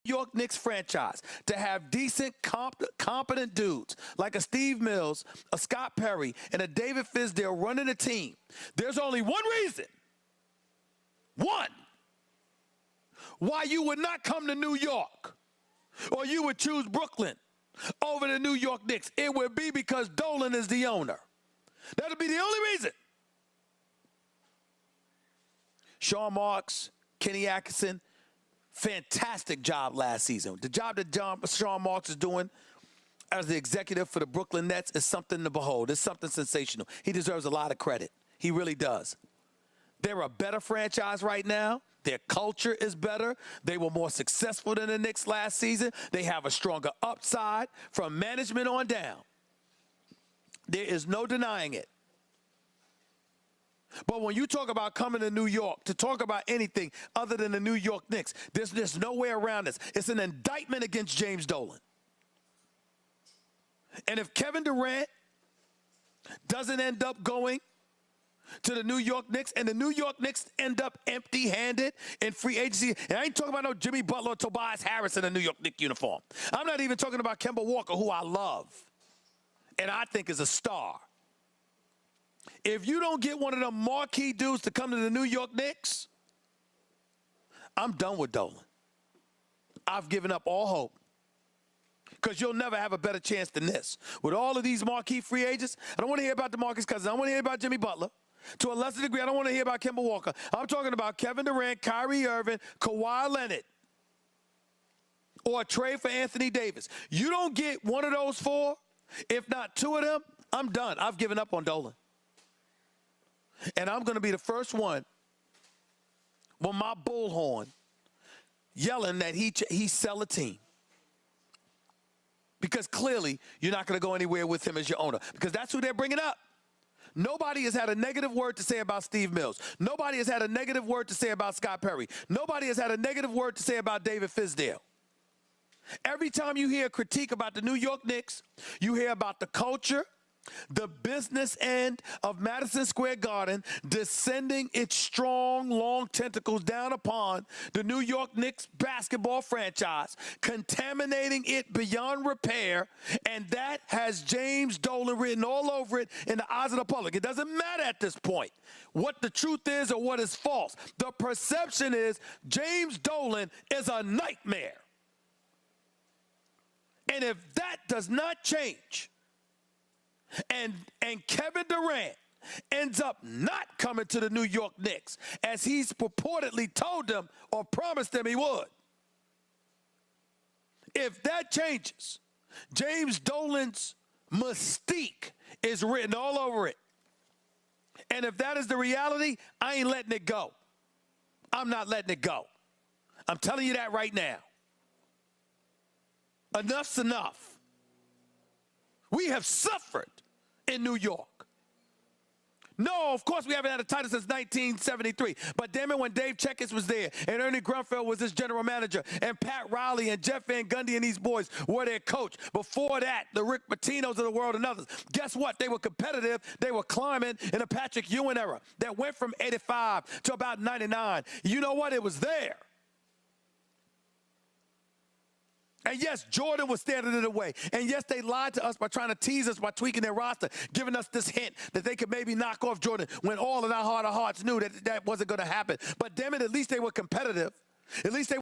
York Knicks franchise to have decent, competent dudes like a Steve Mills, a Scott Perry, and a David Fizdale running a team, there's only one reason, why you would not come to New York or you would choose Brooklyn over the New York Knicks. It would be because Dolan is the owner. That would be the only reason. Sean Marks, Kenny Atkinson, fantastic job last season. The job that Sean Marks is doing as the executive for the Brooklyn Nets is something to behold. It's something sensational. He deserves a lot of credit. He really does. They're a better franchise right now. Their culture is better. They were more successful than the Knicks last season. They have a stronger upside from management on down. There is no denying it. But when you talk about coming to New York to talk about anything other than the New York Knicks, there's no way around this. It's an indictment against James Dolan. And if Kevin Durant doesn't end up going to the New York Knicks and the New York Knicks end up empty-handed in free agency, and I ain't talking about no Jimmy Butler or Tobias Harris in a New York Knicks uniform. I'm not even talking about Kemba Walker, who I love and I think is a star. If you don't get one of them marquee dudes to come to the New York Knicks, I'm done with Dolan. I've given up all hope because you'll never have a better chance than this. With all of these marquee free agents, I don't want to hear about DeMarcus Cousins. I don't want to hear about Jimmy Butler. To a lesser degree, I don't want to hear about Kemba Walker. I'm talking about Kevin Durant, Kyrie Irving, Kawhi Leonard, or a trade for Anthony Davis. You don't get one of those four, if not two of them, I'm done. I've given up on Dolan. And I'm going to be the first one with my bullhorn yelling that he sell a team. Because clearly you're not going to go anywhere with him as your owner. Because that's who they're bringing up. Nobody has had a negative word to say about Steve Mills. Nobody has had a negative word to say about Scott Perry. Nobody has had a negative word to say about David Fizdale. Every time you hear a critique about the New York Knicks, you hear about the culture, the business end of Madison Square Garden descending its strong, long tentacles down upon the New York Knicks basketball franchise, contaminating it beyond repair, and that has James Dolan written all over it in the eyes of the public. It doesn't matter at this point what the truth is or what is false. The perception is James Dolan is a nightmare. And if that does not change, and Kevin Durant ends up not coming to the New York Knicks, as he's purportedly told them or promised them he would. If that changes, James Dolan's mystique is written all over it. And if that is the reality, I ain't letting it go. I'm not letting it go. I'm telling you that right now. Enough's enough. We have suffered in New York. No, of course we haven't had a title since 1973. But damn it, when Dave Checkers was there and Ernie Grunfeld was his general manager and Pat Riley and Jeff Van Gundy and these boys were their coach. Before that, the Rick Pitino's of the world and others. Guess what? They were competitive. They were climbing in a Patrick Ewing era that went from 85 to about 99. You know what? It was there. And yes, Jordan was standing in the way. And yes, they lied to us by trying to tease us by tweaking their roster, giving us this hint that they could maybe knock off Jordan when all of our heart of hearts knew that that wasn't going to happen. But damn it, at least they were competitive. At least they